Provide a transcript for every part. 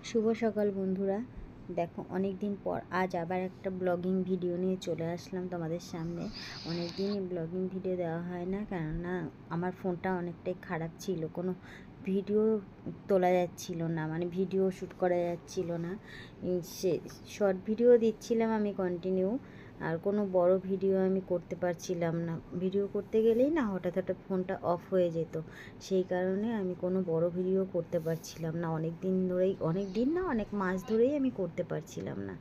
শুভ সকাল বন্ধুরা। দেখো অনেক দিন পর আজ আবার একটা ব্লগিং ভিডিও নিয়ে চলে আসলাম তোমাদের সামনে। অনেক দিনই ব্লগিং ভিডিও দেওয়া হয় না, কেননা আমার ফোনটা অনেকটাই খারাপ ছিল, কোনো ভিডিও তোলা যাচ্ছিল না, মানে ভিডিও শ্যুট করা যাচ্ছিল না। সে শর্ট ভিডিও দিচ্ছিলাম আমি কন্টিনিউ, আর কোনো বড় ভিডিও আমি করতে পারছিলাম না। ভিডিও করতে গেলেই না হঠাৎ হঠাৎ ফোনটা অফ হয়ে যেত, সেই কারণে আমি কোনো বড় ভিডিও করতে পারছিলাম না। অনেক দিন ধরেই, অনেক দিন না, অনেক মাস ধরেই আমি করতে পারছিলাম না,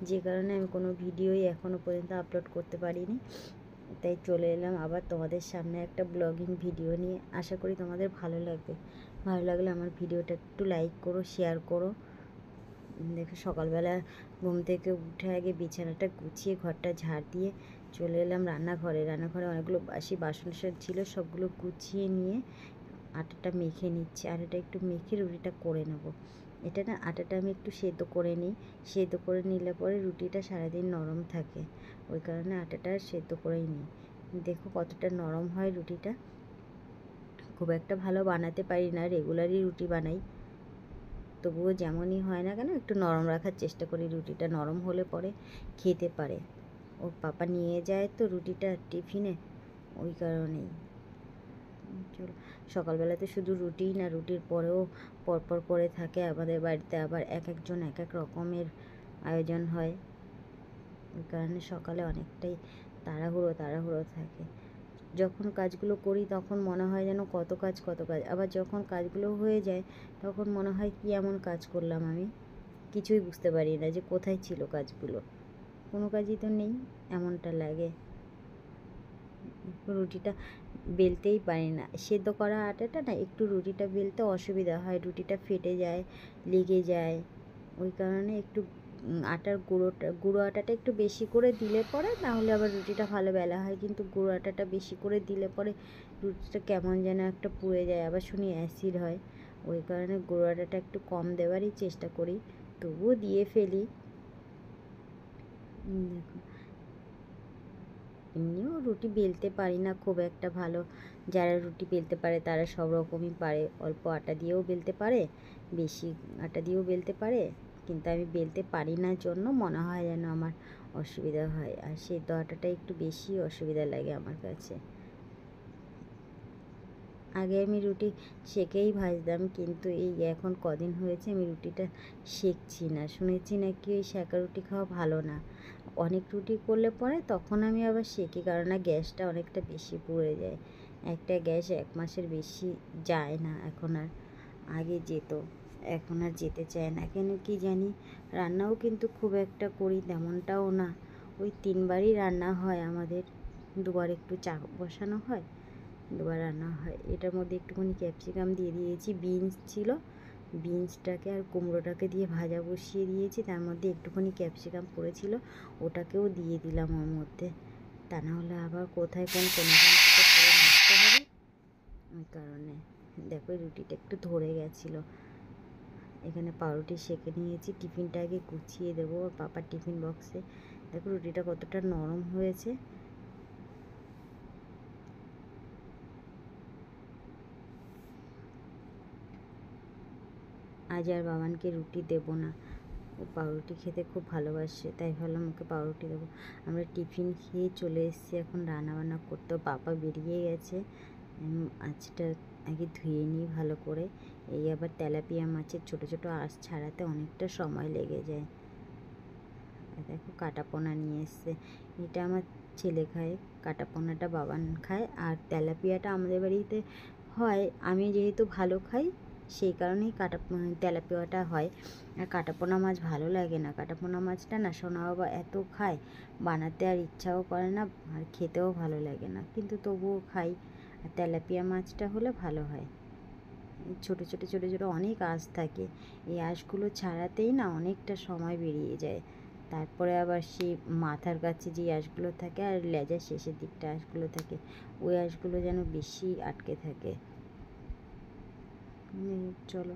যে কারণে আমি কোনো ভিডিওই এখনও পর্যন্ত আপলোড করতে পারিনি। তাই চলে এলাম আবার তোমাদের সামনে একটা ব্লগিং ভিডিও নিয়ে। আশা করি তোমাদের ভালো লাগবে। ভালো লাগলে আমার ভিডিওটা একটু লাইক করো, শেয়ার করো। দেখো সকালবেলা ঘুম থেকে উঠে আগে বিছানাটা গুছিয়ে ঘরটা ঝাড় দিয়ে চলে এলাম রান্নাঘরে। অনেকগুলো বাসি বাসন ছিল, সবগুলো গুছিয়ে নিয়ে আটাটা মেখে নিচ্ছি। আটাটা একটু মেখে রুটিটা করে নেব। এটা না, আটাটা আমি একটু সেদ্ধ করে নিই। সেদ্ধ করে নিলে পরে রুটিটা সারাদিন নরম থাকে, ওই কারণে আটাটা সেদ্ধ করেই নিই। দেখো কতটা নরম হয় রুটিটা। খুব একটা ভালো বানাতে পারি না, রেগুলারই রুটি বানাই, তবুও যেমনই হয় না কেন একটু নরম রাখার চেষ্টা করি। রুটিটা নরম হলে পরে খেতে পারে। ওর পাপা নিয়ে যায় তো রুটিটা টিফিনে, ওই কারণেই। চলো, সকালবেলাতে শুধু রুটিই না, রুটির পরেও পরপর করে থাকে আমাদের বাড়িতে আবার এক একজন এক এক রকমের আয়োজন হয়, ওই কারণে সকালে অনেকটাই তাড়াহুড়ো থাকে। যখন কাজগুলো করি তখন মনে হয় যেন কত কাজ, আবার যখন কাজগুলো হয়ে যায় তখন মনে হয় কি এমন কাজ করলাম আমি, কিছুই বুঝতে পারি না যে কোথায় ছিল কাজগুলো, কোনো কাজই তো নেই, এমনটা লাগে। রুটিটা বেলতেই পারি না, সেদ্ধ করা আটাটা না একটু রুটিটা বেলতে অসুবিধা হয়, রুটিটা ফেটে যায়, লেগে যায়, ওই কারণে একটু গুঁড়ো আটাটা একটু বেশি করে দিলে পরে, নাহলে আবার রুটিটা ভালো বেলা হয়, কিন্তু গুঁড়ো আটাটা বেশি করে দিলে পরে রুটিটা কেমন যেন একটা পুড়ে যায়, আবার শুনি অ্যাসিড হয়, ওই কারণে গুঁড়ো আটাটা একটু কম দেওয়ারই চেষ্টা করি, তবুও দিয়ে ফেলি। দেখো এমনিও রুটি বেলতে পারি না খুব একটা ভালো। যারা রুটি বেলতে পারে তারা সব রকমই পারে, অল্প আটা দিয়েও বেলতে পারে, বেশি আটা দিয়েও বেলতে পারে, কিন্তু আমি বেলতে পারি না জন্য মনে হয় যেন আমার অসুবিধা হয়, আর সেদ্ধ আটাটা একটু বেশি অসুবিধা লাগে আমার কাছে। আগে আমি রুটি সেকেই ভাজতাম, কিন্তু এই এখন কদিন হয়েছে আমি রুটিটা সেকছি না। শুনেছি নাকি ওই সেকা রুটি খাওয়া ভালো না। অনেক রুটি করলে পরে তখন আমি আবার সেকি, কারণ না গ্যাসটা অনেকটা বেশি পুড়ে যায়। একটা গ্যাস 1 মাসের বেশি যায় না এখন আর, আগে যেত, এখন আর যেতে চায় না কেন কি জানি। রান্নাও কিন্তু খুব একটা করি তেমনটাও না, ওই 3বারই রান্না হয় আমাদের, 2বার একটু চা বসানো হয়, 2বার রান্না হয়। এটার মধ্যে একটুখানি ক্যাপসিকাম দিয়ে দিয়েছি, বিনস ছিল, বিনসটাকে আর কুমড়োটাকে দিয়ে ভাজা বসিয়ে দিয়েছি, তার মধ্যে একটুখানি ক্যাপসিকাম পড়েছিল, ওটাকেও দিয়ে দিলাম ওর মধ্যে, তা না হলে আবার কোথায় কোন থেকে পরে নষ্ট হবে, ওই কারণে। দেখো রুটিটা একটু ধরে গেছিলো। এখানে পাউরুটি সেঁকে নিয়েছি, টিফিনটা আগে গুছিয়ে দেবো পাপার টিফিন বক্সে। দেখো রুটিটা কতটা নরম হয়েছে। আজ আর বাবানকে রুটি দেবো না, ও পাউরুটি খেতে খুব ভালোবাসে, তাই ভাবলাম ওকে পাউরুটি দেবো। আমরা টিফিন খেয়ে চলে এসেছি এখন রান্নাবান্না করতে। পাপা বেরিয়ে গেছে, মাছটা আগে ধুয়ে নিই ভালো করে। এই আবার তেলাপিয়া মাছের ছোটো ছোটো আঁশ ছাড়াতে অনেকটা সময় লেগে যায়। দেখো কাটাপোনা নিয়ে এসছে, এটা আমার ছেলে খায়, কাটাপোনাটা বাবান খায়, আর তেলাপিয়াটা আমাদের বাড়িতে হয়। আমি যেহেতু ভালো খাই সেই কারণেই তেলাপিয়াটা হয়। আর কাটাপোনা মাছ ভালো লাগে না, কাটাপোনা মাছটা না সোনা বাবা এত খায়, বানাতে আর ইচ্ছাও করে না, আর খেতেও ভালো লাগে না, কিন্তু তবুও খাই। আর তেলাপিয়া মাছটা হলে ভালো হয়। ছোটো ছোটো অনেক আঁশ থাকে, এই আঁশগুলো ছাড়াতেই না অনেকটা সময় বেরিয়ে যায়। তারপরে আবার সেই মাথার কাছে যে আঁশগুলো থাকে আর লেজার শেষের দিকটা আঁশগুলো থাকে, ওই আঁশগুলো যেন বেশি আটকে থাকে। চলো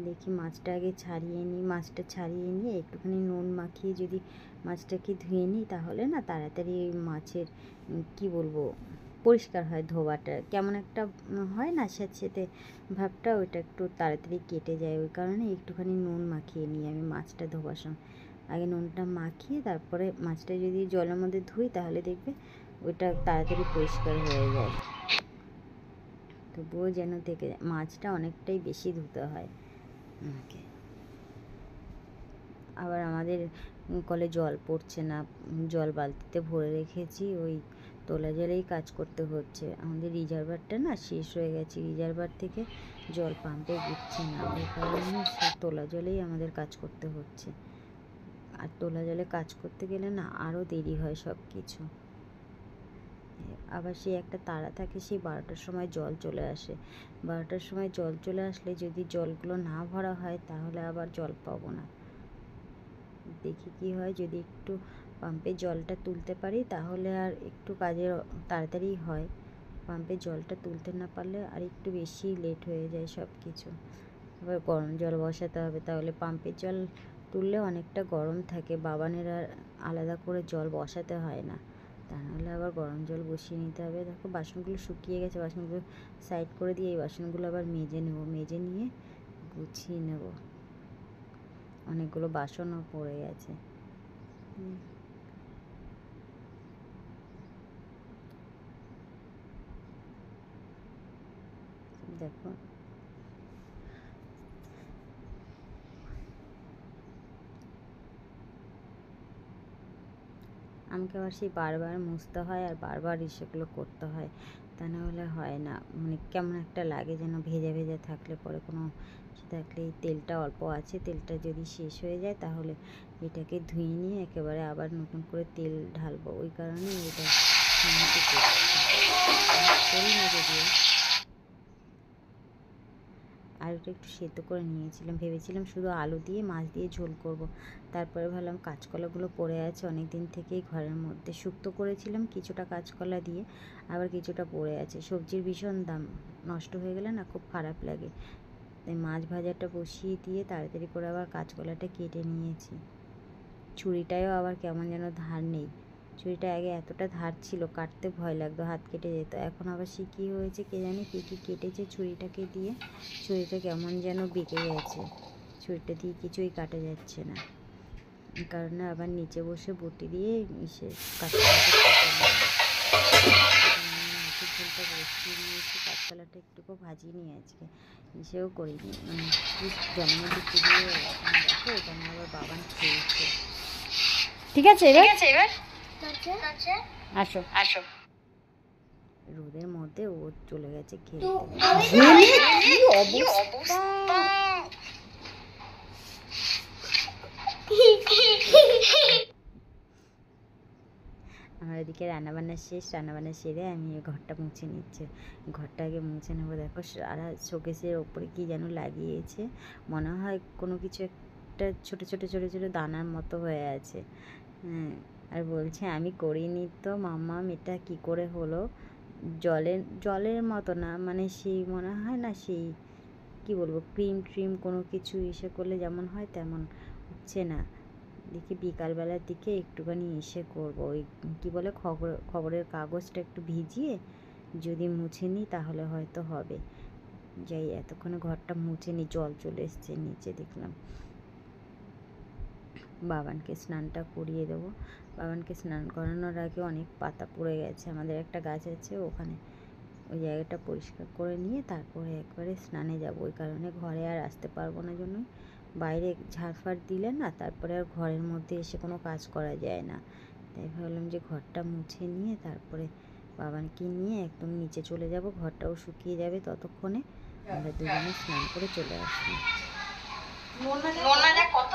দেখি মাছটা আগে ছাড়িয়ে নিই। মাছটা ছাড়িয়ে নিয়ে একটুখানি নুন মাখিয়ে যদি মাছটাকে ধুয়ে নিই, তাহলে না তাড়াতাড়ি ওই মাছের কী বলবো, পরিষ্কার হয় ধোয়াটা, কেমন একটা হয় না স্যাঁতস্যাঁতে ভাবটা, ওইটা একটু তাড়াতাড়ি কেটে যায়। ওই কারণে একটুখানি নুন মাখিয়ে নিই আমি মাছটা ধোবার সময়। আগে নুনটা মাখিয়ে তারপরে মাছটা যদি জলের মধ্যে ধুই তাহলে দেখবে ওইটা তাড়াতাড়ি পরিষ্কার হয়ে যায়। তবুও যেন থেকে যায়, মাছটা অনেকটাই বেশি ধুতে হয় আমাকে। আবার আমাদের কলে জল পড়ছে না, জল বালতিতে ভরে রেখেছি, ওই তোলা জলেই কাজ করতে হচ্ছে। আমাদের রিজার্ভারটা না শেষ হয়ে গেছে, রিজার্ভার থেকে জল পাম্পে দিচ্ছে না, ওই কারণে সেই তোলা জলেই আমাদের কাজ করতে হচ্ছে। আর তোলা জলে কাজ করতে গেলে না আরও দেরি হয় সব কিছু। আবার সেই একটা তাড়া থাকে, সেই 12টার সময় জল চলে আসে। 12টার সময় জল চলে আসলে যদি জলগুলো না ভরা হয় তাহলে আবার জল পাবো না। দেখি কি হয়, যদি একটু পাম্পে জলটা তুলতে পারি তাহলে আর একটু কাজের তাড়াতাড়ি হয়। পাম্পে জলটা তুলতে না পারলে আর একটু বেশি লেট হয়ে যায় সব কিছু। আবার গরম জল বসাতে হবে, তাহলে পাম্পের জল তুললে অনেকটা গরম থাকে, বাবানের আর আলাদা করে জল বসাতে হয় না। তা নাহলে আবার গরম জল বসিয়ে নিতে হবে। দেখো বাসনগুলো শুকিয়ে গেছে, বাসনগুলো সাইড করে দিয়ে এই বাসনগুলো আবার মেজে নেব, মেজে নিয়ে গুছিয়ে নেব। অনেকগুলো বাসনও পড়ে গেছে। দেখো আমাকে আবার সেই বারবার মুছতে হয় আর বারবার সেগুলো করতে হয়, তা না হলে হয় না। মানে কেমন একটা লাগে যেন ভেজা ভেজা থাকলে পরে কোনো থাকলে। এই তেলটা অল্প আছে, তেলটা যদি শেষ হয়ে যায় তাহলে এটাকে ধুয়ে নিয়ে একেবারে আবার নতুন করে তেল ঢালবো, ওই কারণে এটা করি না। যদিও আলুটা একটু সেদ্ধ করে নিয়েছিলাম, ভেবেছিলাম শুধু আলু দিয়ে মাছ দিয়ে ঝোল করব। তারপরে ভাবলাম কাঁচকলাগুলো পড়ে আছে অনেক দিন থেকেই ঘরের মধ্যে, শুক্তো করেছিলাম কিছুটা কাঁচকলা দিয়ে, আবার কিছুটা পড়ে আছে। সবজির ভীষণ দাম, নষ্ট হয়ে গেলে না খুব খারাপ লাগে। তাই মাছ ভাজাটা বসিয়ে দিয়ে তাড়াতাড়ি করে আবার কাঁচকলাটা কেটে নিয়েছি। ছুরিটায়ও আবার কেমন যেন ধার নেই, ছুরিটা আগে এতটা ধার ছিল কাটতে ভয় লাগতো, হাত কেটে যেত। এখন আবার সে কী হয়েছে কে জানে, কী কী কেটেছে ছুরিটাকে দিয়ে, ছুরিটা কেমন যেন বেঁকে গেছে, ছুরিটা দিয়ে কিছুই কাটা যাচ্ছে না। এই কারণে আবার নিচে বসে বটি দিয়ে সে কাঁচকলাটা ঝোলটা বসিয়ে দিয়েছি। কাঁচকলাটা একটুকু ভাজিয়ে নিয়ে আজকে এসেও করিনি, মানে জলের মধ্যে চুবিয়ে দেখো এটা নিয়ে আবার বাবান খেয়েছে। ঠিক আছে এবার আসো আসো। রোদের মধ্যে ও চলে গেছে খেলতে। আমার এদিকে রান্নাবান্না শেষ, রান্নাবান্না সেরে আমি ঘরটা মুছে নিচ্ছি। ঘরটা আগে মুছে নেবো। দেখো সারা শোকেসের ওপরে কি যেন লাগিয়েছে, মনে হয় কোনো কিছু একটা ছোটো ছোটো ছোটো ছোটো দানার মতো হয়ে আছে। হ্যাঁ, আর বলছে আমি করিনি তো মাম্মাম, এটা কী করে হলো। জলের মতো না, মানে সেই মনে হয় না, সেই কি বলবো ক্রিম ট্রিম কোনো কিছু এসে করলে যেমন হয় তেমন হচ্ছে না। দেখি বিকালবেলার দিকে একটুখানি এসে করবো, ওই কী বলে খবরের কাগজটা একটু ভিজিয়ে যদি মুছে নিই তাহলে হয়তো হবে। যাই এতক্ষণে ঘরটা মুছে নিই, জল চলে এসছে নিচে দেখলাম। বাবানকে স্নানটা করিয়ে দেবো। বাবানকে স্নান করানোর আগে অনেক পাতা পড়ে গেছে, আমাদের একটা গাছ আছে ওখানে, ওই জায়গাটা পরিষ্কার করে নিয়ে তারপরে একবারে স্নানে যাব। ওই কারণে ঘরে আর আসতে পারবো না জন্য বাইরে ঝাড়ফাড় দিলে না তারপরে আর ঘরের মধ্যে এসে কোনো কাজ করা যায় না। তাই ভাবলাম যে ঘরটা মুছে নিয়ে তারপরে বাবানকে নিয়ে একদম নিচে চলে যাব, ঘরটাও শুকিয়ে যাবে ততক্ষণে, আমরা দুজনে স্নান করে চলে আসবো। কত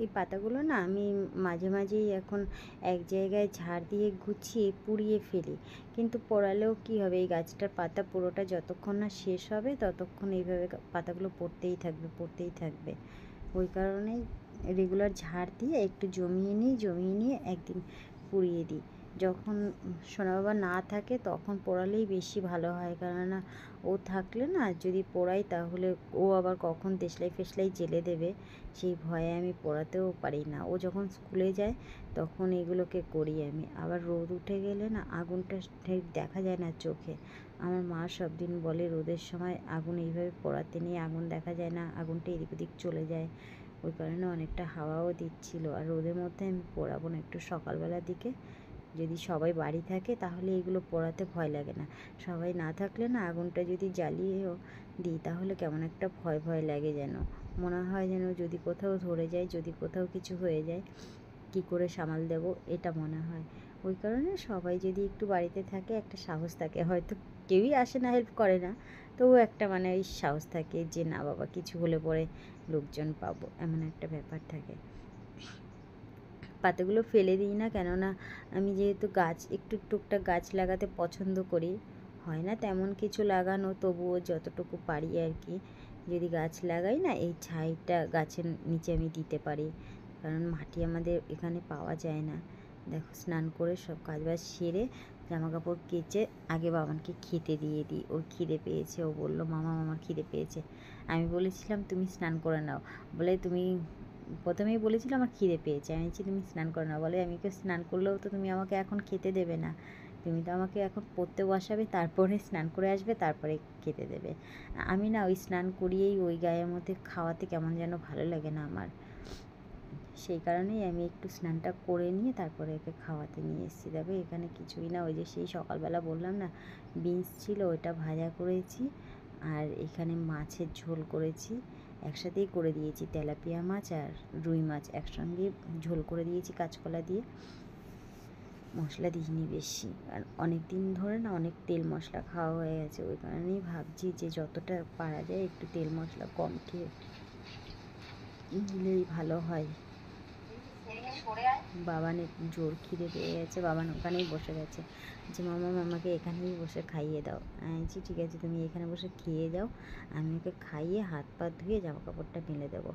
এই পাতাগুলো না আমি মাঝে মাঝেই এখন এক জায়গায় ঝাড় দিয়ে গুছিয়ে পুড়িয়ে ফেলি, কিন্তু পোড়ালেও কী হবে, এই গাছটার পাতা পুরোটা যতক্ষণ না শেষ হবে ততক্ষণ এইভাবে পাতাগুলো পড়তেই থাকবে পড়তেই থাকবে। ওই কারণেই রেগুলার ঝাড় দিয়ে একটু জমিয়ে নিয়ে একদিন পুড়িয়ে দিই। যখন সোনা বাবা না থাকে তখন পোড়ালেই বেশি ভালো হয়, কেননা ও থাকলে না যদি পোড়াই তাহলে ও আবার কখন দেশলাই ফেসলাই জেলে দেবে, সেই ভয়ে আমি পোড়াতেও পারি না। ও যখন স্কুলে যায় তখন এগুলোকে করি আমি। আবার রোদ উঠে গেলে না আগুনটা ঠিক দেখা যায় না চোখে। আমার মা সব দিন বলে রোদের সময় আগুন এইভাবে পোড়াতে নেই, আগুন দেখা যায় না, আগুনটা এদিক ওদিক চলে যায়। ওই কারণে অনেকটা হাওয়াও দিচ্ছিল। আর রোদের মধ্যে আমি পোড়াবো না, একটু সকালবেলার দিকে যদি সবাই বাড়ি থাকে তাহলে এগুলো পোড়াতে ভয় লাগে না। সবাই না থাকলে না আগুনটা যদি জ্বালিয়েও দিই তাহলে কেমন একটা ভয় ভয় লাগে, যেন মনে হয় যেন যদি কোথাও ধরে যায়, যদি কোথাও কিছু হয়ে যায় কি করে সামাল দেব, এটা মনে হয়। ওই কারণে সবাই যদি একটু বাড়িতে থাকে একটা সাহস থাকে, হয়তো কেউই আসে না, হেল্প করে না, তবু একটা মানে ওই সাহস থাকে যে না বাবা কিছু হলে পরে লোকজন পাবো, এমন একটা ব্যাপার থাকে। পাতাগুলো ফেলে দিই না, কেননা আমি যেহেতু গাছ একটু টুকটাক গাছ লাগাতে পছন্দ করি, হয় না তেমন কিছু লাগানো, তবুও যতটুকু পারি আর কি। যদি গাছ লাগাই না এই ছাইটা গাছের নিচে আমি দিতে পারি, কারণ মাটি আমাদের এখানে পাওয়া যায় না। দেখো স্নান করে সব কাজবাজ সেরে জামা কাপড় কেচে আগে বাবানকে খেতে দিয়ে দিই। ওর খিদে পেয়েছে, ও বললো মামা আমার খিদে পেয়েছে। আমি বলেছিলাম তুমি স্নান করে নাও, বলে তুমি প্রথমেই বলেছিল আমার খিদে পেয়েছে, আমি বলছি তুমি স্নান করে নাও, বলে আমি স্নান করলেও তো তুমি আমাকে এখন খেতে দেবে না, তুমি তো আমাকে এখন পড়তে বসাবে, তারপরে স্নান করে আসবে, তারপরে খেতে দেবে। আমি না ওই স্নান করিয়েই ওই গায়ের মধ্যে খাওয়াতে কেমন যেন ভালো লাগে না আমার, সেই কারণেই আমি একটু স্নানটা করে নিয়ে তারপরে একে খাওয়াতে নিয়ে এসেছি। দেখো এখানে কিছুই না, ওই যে সেই সকালবেলা বললাম না বিনস ছিল ওইটা ভাজা করেছি, আর এখানে মাছের ঝোল করেছি, একসাথেই করে দিয়েছি, তেলাপিয়া মাছ আর রুই মাছ একসঙ্গে ঝোল করে দিয়েছি কাঁচকলা দিয়ে, মশলা দিইনি বেশি। আর অনেক দিন ধরে না অনেক তেল মশলা খাওয়া হয়ে গেছে, ওই কারণেই ভাবছি যে যতটা পারা যায় একটু তেল মশলা কম খেয়ে দিলেই ভালো হয়। বাবানের জোর খিদে পেয়ে গেছে, বাবান ওখানেই বসে গেছে যে মামা মামাকে এখানেই বসে খাইয়ে দাও। আমি বলছি ঠিক আছে তুমি এখানে বসে খেয়ে যাও, আমি ওকে খাইয়ে হাত পা ধুয়ে জামা কাপড়টা মেলে দেবো।